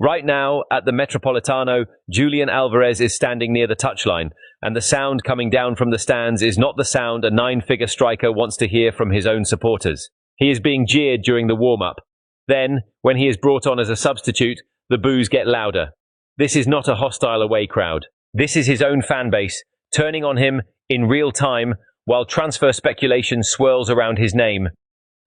Right now, at the Metropolitano, Julian Alvarez is standing near the touchline, and the sound coming down from the stands is not the sound a nine-figure striker wants to hear from his own supporters. He is being jeered during the warm-up. Then, when he is brought on as a substitute, the boos get louder. This is not a hostile away crowd. This is his own fan base, turning on him in real time while transfer speculation swirls around his name.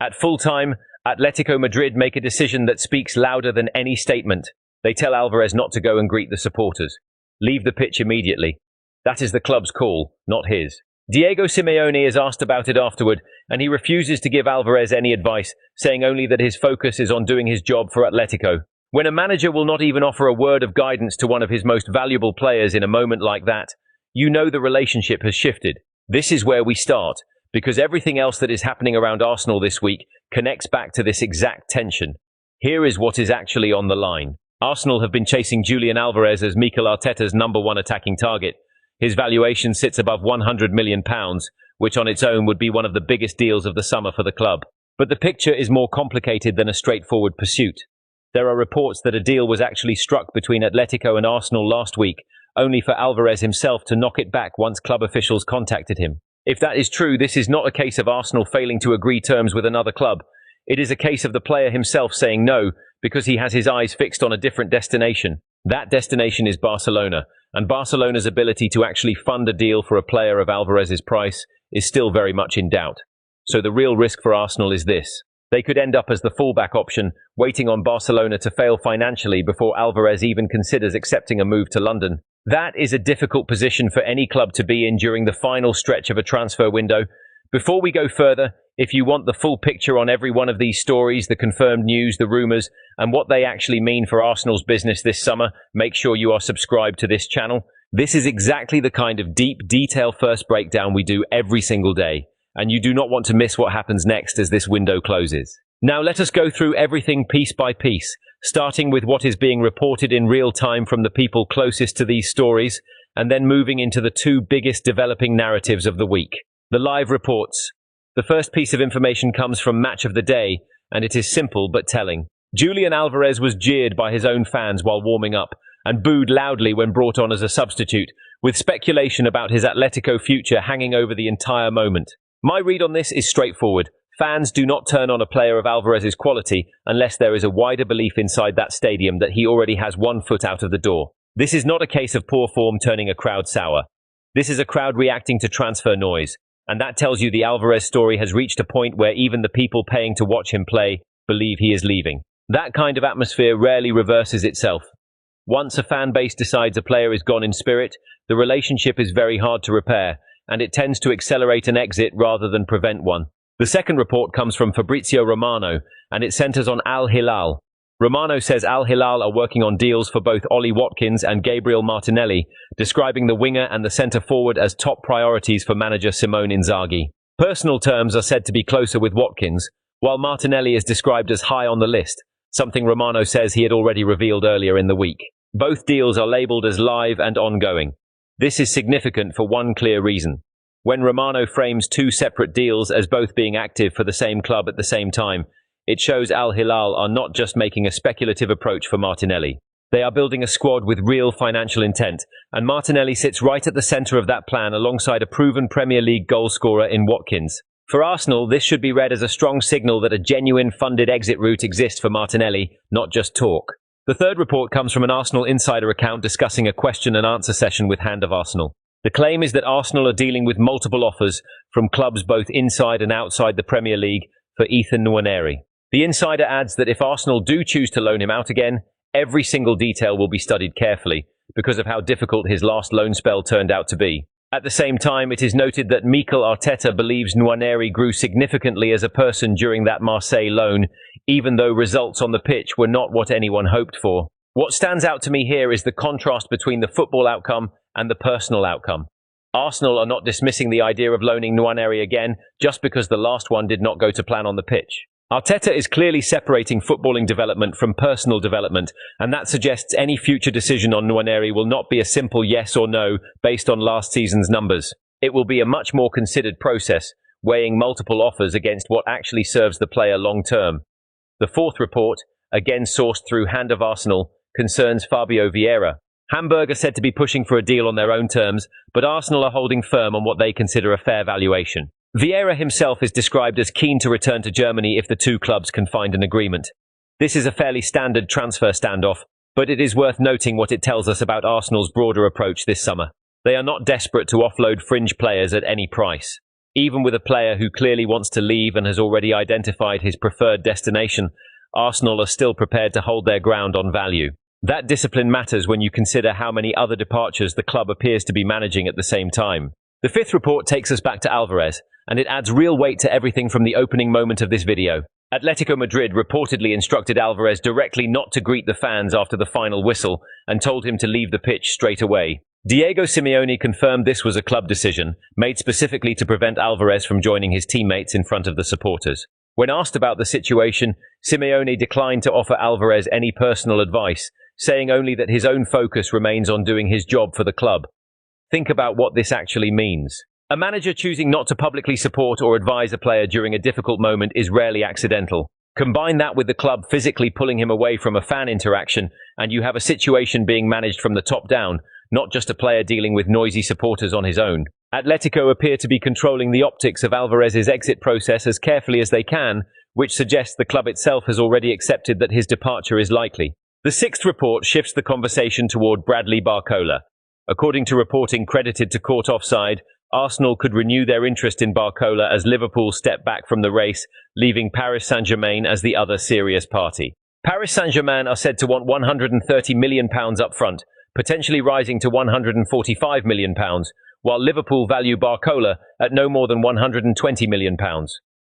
At full time, Atletico Madrid make a decision that speaks louder than any statement. They tell Alvarez not to go and greet the supporters. Leave the pitch immediately. That is the club's call, not his. Diego Simeone is asked about it afterward, and he refuses to give Alvarez any advice, saying only that his focus is on doing his job for Atletico. When a manager will not even offer a word of guidance to one of his most valuable players in a moment like that, you know the relationship has shifted. This is where we start, because everything else that is happening around Arsenal this week connects back to this exact tension. Here is what is actually on the line. Arsenal have been chasing Julian Alvarez as Mikel Arteta's #1 attacking target. His valuation sits above £100 million, which on its own would be one of the biggest deals of the summer for the club. But the picture is more complicated than a straightforward pursuit. There are reports that a deal was actually struck between Atletico and Arsenal last week, only for Alvarez himself to knock it back once club officials contacted him. If that is true, this is not a case of Arsenal failing to agree terms with another club. It is a case of the player himself saying no, because he has his eyes fixed on a different destination. That destination is Barcelona, and Barcelona's ability to actually fund a deal for a player of Alvarez's price is still very much in doubt. So the real risk for Arsenal is this. They could end up as the fallback option, waiting on Barcelona to fail financially before Alvarez even considers accepting a move to London. That is a difficult position for any club to be in during the final stretch of a transfer window. Before we go further, if you want the full picture on every one of these stories, the confirmed news, the rumours, and what they actually mean for Arsenal's business this summer, make sure you are subscribed to this channel. This is exactly the kind of deep, detail-first breakdown we do every single day, and you do not want to miss what happens next as this window closes. Now let us go through everything piece by piece, starting with what is being reported in real time from the people closest to these stories, and then moving into the two biggest developing narratives of the week. The live reports. The first piece of information comes from Match of the Day, and it is simple but telling. Julian Alvarez was jeered by his own fans while warming up, and booed loudly when brought on as a substitute, with speculation about his Atletico future hanging over the entire moment. My read on this is straightforward. Fans do not turn on a player of Alvarez's quality unless there is a wider belief inside that stadium that he already has one foot out of the door. This is not a case of poor form turning a crowd sour. This is a crowd reacting to transfer noise. And that tells you the Alvarez story has reached a point where even the people paying to watch him play believe he is leaving. That kind of atmosphere rarely reverses itself. Once a fan base decides a player is gone in spirit, the relationship is very hard to repair, and it tends to accelerate an exit rather than prevent one. The second report comes from Fabrizio Romano, and it centers on Al Hilal. Romano says Al Hilal are working on deals for both Ollie Watkins and Gabriel Martinelli, describing the winger and the centre-forward as top priorities for manager Simone Inzaghi. Personal terms are said to be closer with Watkins, while Martinelli is described as high on the list, something Romano says he had already revealed earlier in the week. Both deals are labelled as live and ongoing. This is significant for one clear reason. When Romano frames two separate deals as both being active for the same club at the same time, it shows Al Hilal are not just making a speculative approach for Martinelli. They are building a squad with real financial intent, and Martinelli sits right at the centre of that plan alongside a proven Premier League goalscorer in Watkins. For Arsenal, this should be read as a strong signal that a genuine funded exit route exists for Martinelli, not just talk. The third report comes from an Arsenal insider account discussing a question and answer session with Hand of Arsenal. The claim is that Arsenal are dealing with multiple offers from clubs both inside and outside the Premier League for Ethan Nwaneri. The insider adds that if Arsenal do choose to loan him out again, every single detail will be studied carefully because of how difficult his last loan spell turned out to be. At the same time, it is noted that Mikel Arteta believes Nwaneri grew significantly as a person during that Marseille loan, even though results on the pitch were not what anyone hoped for. What stands out to me here is the contrast between the football outcome and the personal outcome. Arsenal are not dismissing the idea of loaning Nwaneri again just because the last one did not go to plan on the pitch. Arteta is clearly separating footballing development from personal development, and that suggests any future decision on Nwaneri will not be a simple yes or no based on last season's numbers. It will be a much more considered process, weighing multiple offers against what actually serves the player long term. The fourth report, again sourced through Hand of Arsenal, concerns Fabio Vieira. Hamburg are said to be pushing for a deal on their own terms, but Arsenal are holding firm on what they consider a fair valuation. Vieira himself is described as keen to return to Germany if the two clubs can find an agreement. This is a fairly standard transfer standoff, but it is worth noting what it tells us about Arsenal's broader approach this summer. They are not desperate to offload fringe players at any price. Even with a player who clearly wants to leave and has already identified his preferred destination, Arsenal are still prepared to hold their ground on value. That discipline matters when you consider how many other departures the club appears to be managing at the same time. The fifth report takes us back to Alvarez, and it adds real weight to everything from the opening moment of this video. Atletico Madrid reportedly instructed Alvarez directly not to greet the fans after the final whistle and told him to leave the pitch straight away. Diego Simeone confirmed this was a club decision, made specifically to prevent Alvarez from joining his teammates in front of the supporters. When asked about the situation, Simeone declined to offer Alvarez any personal advice, saying only that his own focus remains on doing his job for the club. Think about what this actually means. A manager choosing not to publicly support or advise a player during a difficult moment is rarely accidental. Combine that with the club physically pulling him away from a fan interaction, and you have a situation being managed from the top down, not just a player dealing with noisy supporters on his own. Atletico appear to be controlling the optics of Alvarez's exit process as carefully as they can, which suggests the club itself has already accepted that his departure is likely. The sixth report shifts the conversation toward Bradley Barcola. According to reporting credited to Court Offside, Arsenal could renew their interest in Barcola as Liverpool step back from the race, leaving Paris Saint-Germain as the other serious party. Paris Saint-Germain are said to want £130 million up front, potentially rising to £145 million, while Liverpool value Barcola at no more than £120 million.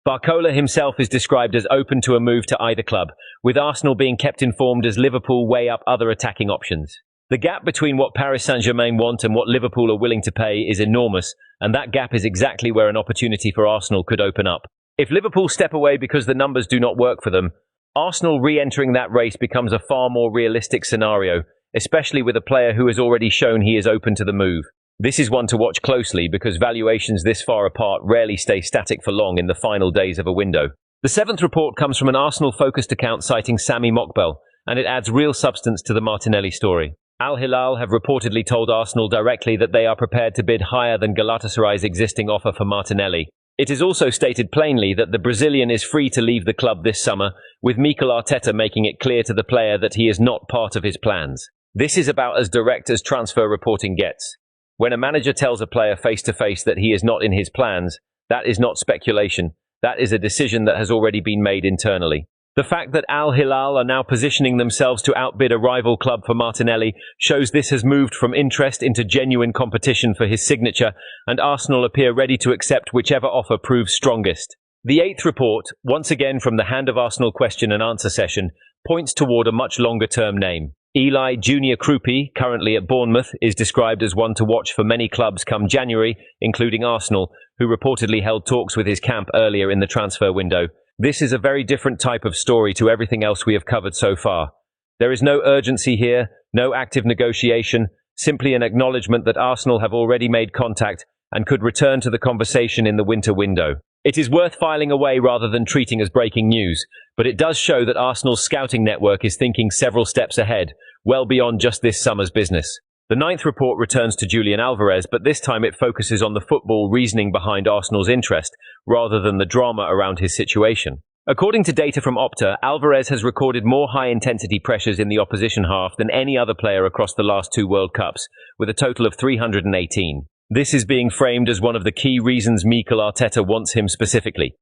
Barcola himself is described as open to a move to either club, with Arsenal being kept informed as Liverpool weigh up other attacking options. The gap between what Paris Saint-Germain want and what Liverpool are willing to pay is enormous, and that gap is exactly where an opportunity for Arsenal could open up. If Liverpool step away because the numbers do not work for them, Arsenal re-entering that race becomes a far more realistic scenario, especially with a player who has already shown he is open to the move. This is one to watch closely because valuations this far apart rarely stay static for long in the final days of a window. The seventh report comes from an Arsenal-focused account citing Sami Mokbel, and it adds real substance to the Martinelli story. Al Hilal have reportedly told Arsenal directly that they are prepared to bid higher than Galatasaray's existing offer for Martinelli. It is also stated plainly that the Brazilian is free to leave the club this summer, with Mikel Arteta making it clear to the player that he is not part of his plans. This is about as direct as transfer reporting gets. When a manager tells a player face-to-face that he is not in his plans, that is not speculation. That is a decision that has already been made internally. The fact that Al Hilal are now positioning themselves to outbid a rival club for Martinelli shows this has moved from interest into genuine competition for his signature, and Arsenal appear ready to accept whichever offer proves strongest. The eighth report, once again from the Hand of Arsenal question and answer session, points toward a much longer-term name. Eli Junior Krupi, currently at Bournemouth, is described as one to watch for many clubs come January, including Arsenal, who reportedly held talks with his camp earlier in the transfer window. This is a very different type of story to everything else we have covered so far. There is no urgency here, no active negotiation, simply an acknowledgement that Arsenal have already made contact and could return to the conversation in the winter window. It is worth filing away rather than treating as breaking news, but it does show that Arsenal's scouting network is thinking several steps ahead, well beyond just this summer's business. The ninth report returns to Julian Alvarez, but this time it focuses on the football reasoning behind Arsenal's interest, rather than the drama around his situation. According to data from Opta, Alvarez has recorded more high-intensity pressures in the opposition half than any other player across the last two World Cups, with a total of 318. This is being framed as one of the key reasons Mikel Arteta wants him specifically.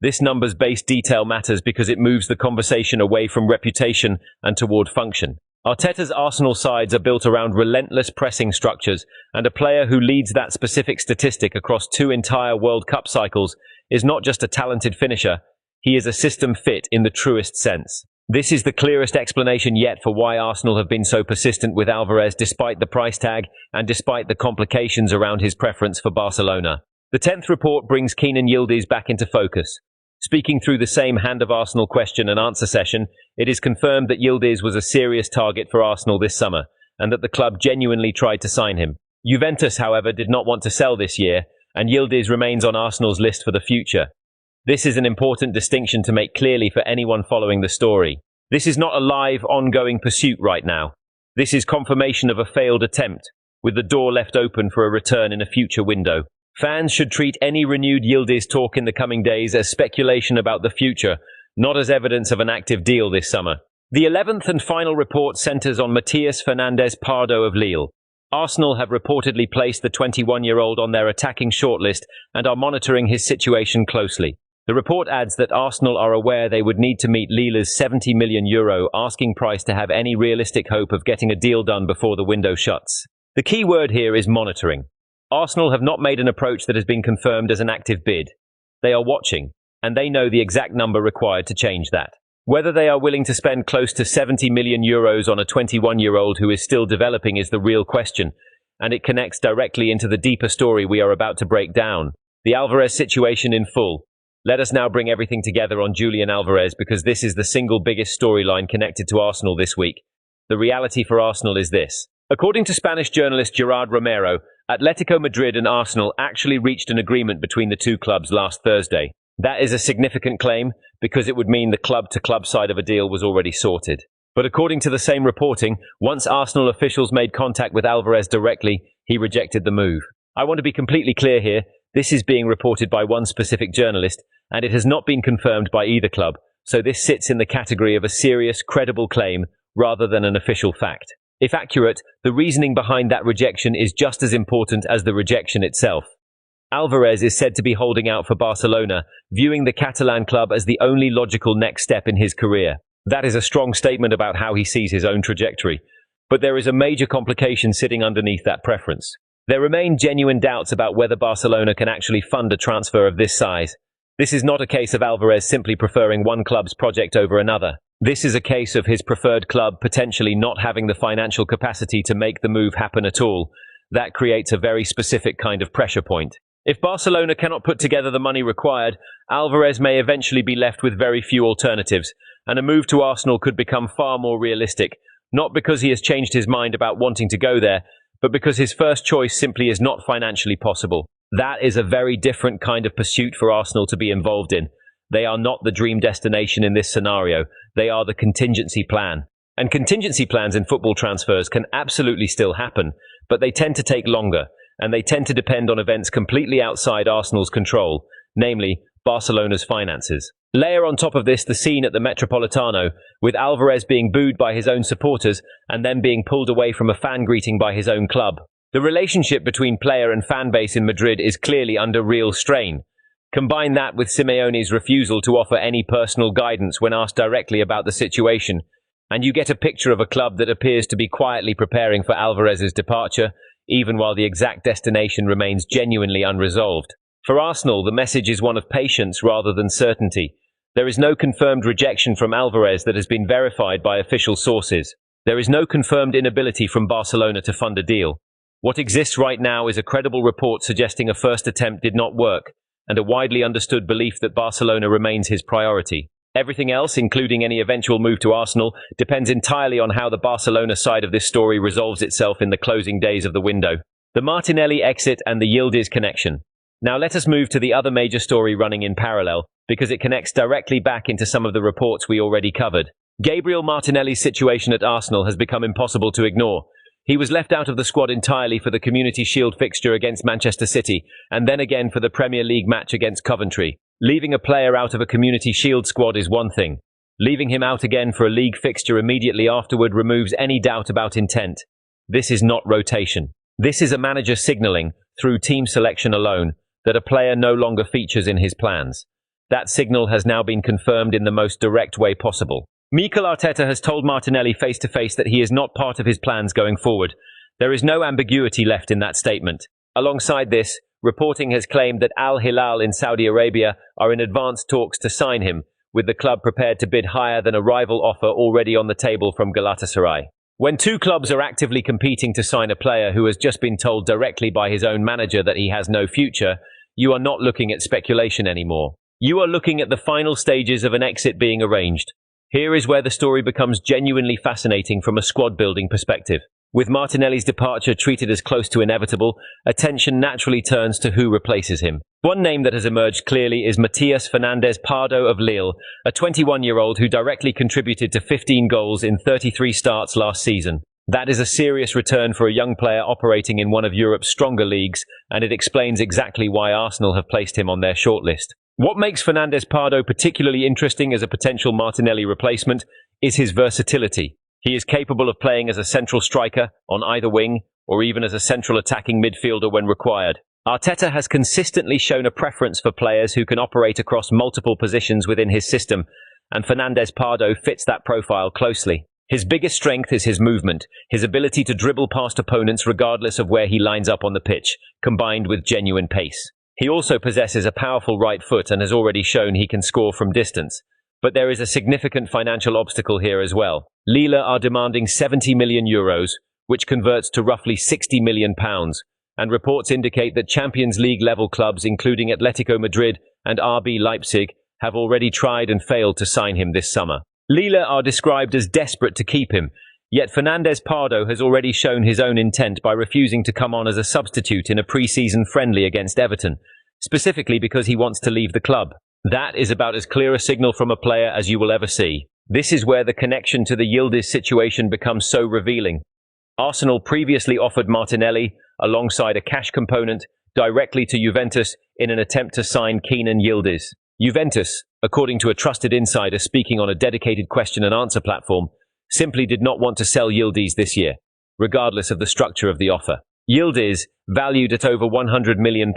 This numbers-based detail matters because it moves the conversation away from reputation and toward function. Arteta's Arsenal sides are built around relentless pressing structures, and a player who leads that specific statistic across two entire World Cup cycles is not just a talented finisher, he is a system fit in the truest sense. This is the clearest explanation yet for why Arsenal have been so persistent with Alvarez despite the price tag and despite the complications around his preference for Barcelona. The 10th report brings Kenan Yildiz back into focus. Speaking through the same Hand of Arsenal question and answer session, it is confirmed that Yildiz was a serious target for Arsenal this summer, and that the club genuinely tried to sign him. Juventus, however, did not want to sell this year, and Yildiz remains on Arsenal's list for the future. This is an important distinction to make clearly for anyone following the story. This is not a live, ongoing pursuit right now. This is confirmation of a failed attempt, with the door left open for a return in a future window. Fans should treat any renewed Yildiz talk in the coming days as speculation about the future, not as evidence of an active deal this summer. The 11th and final report centers on Matias Fernandez Pardo of Lille. Arsenal have reportedly placed the 21-year-old on their attacking shortlist and are monitoring his situation closely. The report adds that Arsenal are aware they would need to meet Lille's €70 million asking price to have any realistic hope of getting a deal done before the window shuts. The key word here is monitoring. Arsenal have not made an approach that has been confirmed as an active bid. They are watching, and they know the exact number required to change that. Whether they are willing to spend close to €70 million on a 21-year-old who is still developing is the real question, and it connects directly into the deeper story we are about to break down. The Alvarez situation in full. Let us now bring everything together on Julian Alvarez because this is the single biggest storyline connected to Arsenal this week. The reality for Arsenal is this. According to Spanish journalist Gerard Romero, Atletico Madrid and Arsenal actually reached an agreement between the two clubs last Thursday. That is a significant claim because it would mean the club-to-club side of a deal was already sorted. But according to the same reporting, once Arsenal officials made contact with Alvarez directly, he rejected the move. I want to be completely clear here. This is being reported by one specific journalist, and it has not been confirmed by either club, so this sits in the category of a serious, credible claim rather than an official fact. If accurate, the reasoning behind that rejection is just as important as the rejection itself. Alvarez is said to be holding out for Barcelona, viewing the Catalan club as the only logical next step in his career. That is a strong statement about how he sees his own trajectory. But there is a major complication sitting underneath that preference. There remain genuine doubts about whether Barcelona can actually fund a transfer of this size. This is not a case of Alvarez simply preferring one club's project over another. This is a case of his preferred club potentially not having the financial capacity to make the move happen at all. That creates a very specific kind of pressure point. If Barcelona cannot put together the money required, Alvarez may eventually be left with very few alternatives, and a move to Arsenal could become far more realistic, not because he has changed his mind about wanting to go there, but because his first choice simply is not financially possible. That is a very different kind of pursuit for Arsenal to be involved in. They are not the dream destination in this scenario. They are the contingency plan. And contingency plans in football transfers can absolutely still happen, but they tend to take longer, and they tend to depend on events completely outside Arsenal's control, namely Barcelona's finances. Layer on top of this the scene at the Metropolitano, with Alvarez being booed by his own supporters and then being pulled away from a fan greeting by his own club. The relationship between player and fan base in Madrid is clearly under real strain. Combine that with Simeone's refusal to offer any personal guidance when asked directly about the situation, and you get a picture of a club that appears to be quietly preparing for Alvarez's departure, even while the exact destination remains genuinely unresolved. For Arsenal, the message is one of patience rather than certainty. There is no confirmed rejection from Alvarez that has been verified by official sources. There is no confirmed inability from Barcelona to fund a deal. What exists right now is a credible report suggesting a first attempt did not work, and a widely understood belief that Barcelona remains his priority. Everything else, including any eventual move to Arsenal, depends entirely on how the Barcelona side of this story resolves itself in the closing days of the window. The Martinelli exit and the Yildiz connection. Now let us move to the other major story running in parallel, because it connects directly back into some of the reports we already covered. Gabriel Martinelli's situation at Arsenal has become impossible to ignore. He was left out of the squad entirely for the Community Shield fixture against Manchester City, and then again for the Premier League match against Coventry. Leaving a player out of a Community Shield squad is one thing. Leaving him out again for a league fixture immediately afterward removes any doubt about intent. This is not rotation. This is a manager signalling, through team selection alone, that a player no longer features in his plans. That signal has now been confirmed in the most direct way possible. Mikel Arteta has told Martinelli face-to-face that he is not part of his plans going forward. There is no ambiguity left in that statement. Alongside this, reporting has claimed that Al Hilal in Saudi Arabia are in advanced talks to sign him, with the club prepared to bid higher than a rival offer already on the table from Galatasaray. When two clubs are actively competing to sign a player who has just been told directly by his own manager that he has no future, you are not looking at speculation anymore. You are looking at the final stages of an exit being arranged. Here is where the story becomes genuinely fascinating from a squad-building perspective. With Martinelli's departure treated as close to inevitable, attention naturally turns to who replaces him. One name that has emerged clearly is Matías Fernández Pardo of Lille, a 21-year-old who directly contributed to 15 goals in 33 starts last season. That is a serious return for a young player operating in one of Europe's stronger leagues, and it explains exactly why Arsenal have placed him on their shortlist. What makes Fernández Pardo particularly interesting as a potential Martinelli replacement is his versatility. He is capable of playing as a central striker, on either wing, or even as a central attacking midfielder when required. Arteta has consistently shown a preference for players who can operate across multiple positions within his system, and Fernández Pardo fits that profile closely. His biggest strength is his movement, his ability to dribble past opponents regardless of where he lines up on the pitch, combined with genuine pace. He also possesses a powerful right foot and has already shown he can score from distance. But there is a significant financial obstacle here as well. Lille are demanding €70 million, which converts to roughly £60 million, and reports indicate that Champions League level clubs including Atletico Madrid and RB Leipzig have already tried and failed to sign him this summer. Lille are described as desperate to keep him, yet Fernández Pardo has already shown his own intent by refusing to come on as a substitute in a pre-season friendly against Everton, specifically because he wants to leave the club. That is about as clear a signal from a player as you will ever see. This is where the connection to the Yildiz situation becomes so revealing. Arsenal previously offered Martinelli, alongside a cash component, directly to Juventus in an attempt to sign Kenan Yildiz. Juventus, according to a trusted insider speaking on a dedicated question and answer platform, simply did not want to sell Yildiz this year, regardless of the structure of the offer. Yildiz, valued at over £100 million,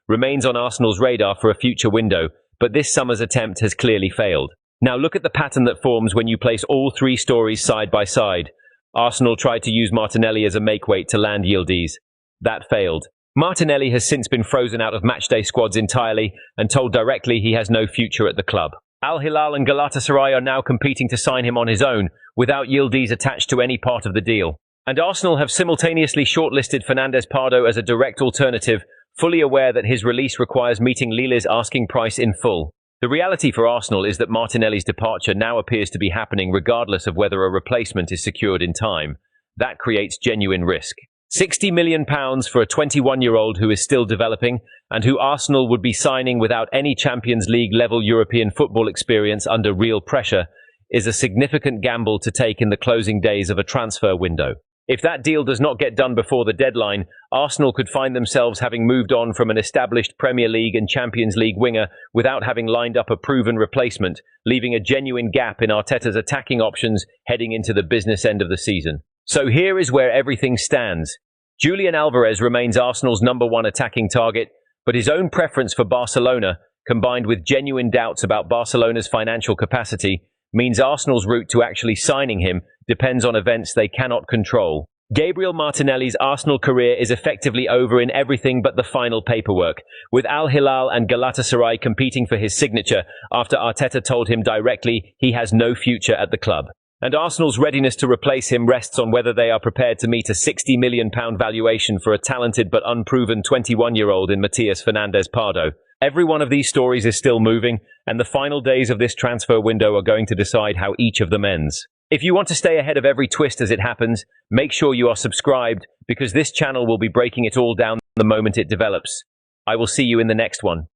remains on Arsenal's radar for a future window, but this summer's attempt has clearly failed. Now look at the pattern that forms when you place all three stories side by side. Arsenal tried to use Martinelli as a make-weight to land Yildiz. That failed. Martinelli has since been frozen out of matchday squads entirely and told directly he has no future at the club. Al Hilal and Galatasaray are now competing to sign him on his own, without Yildiz attached to any part of the deal. And Arsenal have simultaneously shortlisted Fernández Pardo as a direct alternative, fully aware that his release requires meeting Lille's asking price in full. The reality for Arsenal is that Martinelli's departure now appears to be happening regardless of whether a replacement is secured in time. That creates genuine risk. £60 million for a 21-year-old who is still developing and who Arsenal would be signing without any Champions League level European football experience under real pressure is a significant gamble to take in the closing days of a transfer window. If that deal does not get done before the deadline, Arsenal could find themselves having moved on from an established Premier League and Champions League winger without having lined up a proven replacement, leaving a genuine gap in Arteta's attacking options heading into the business end of the season. So here is where everything stands. Julian Alvarez remains Arsenal's #1 attacking target, but his own preference for Barcelona, combined with genuine doubts about Barcelona's financial capacity, means Arsenal's route to actually signing him depends on events they cannot control. Gabriel Martinelli's Arsenal career is effectively over in everything but the final paperwork, with Al Hilal and Galatasaray competing for his signature after Arteta told him directly he has no future at the club. And Arsenal's readiness to replace him rests on whether they are prepared to meet a £60 million valuation for a talented but unproven 21-year-old in Matías Fernández Pardo. Every one of these stories is still moving, and the final days of this transfer window are going to decide how each of them ends. If you want to stay ahead of every twist as it happens, make sure you are subscribed, because this channel will be breaking it all down the moment it develops. I will see you in the next one.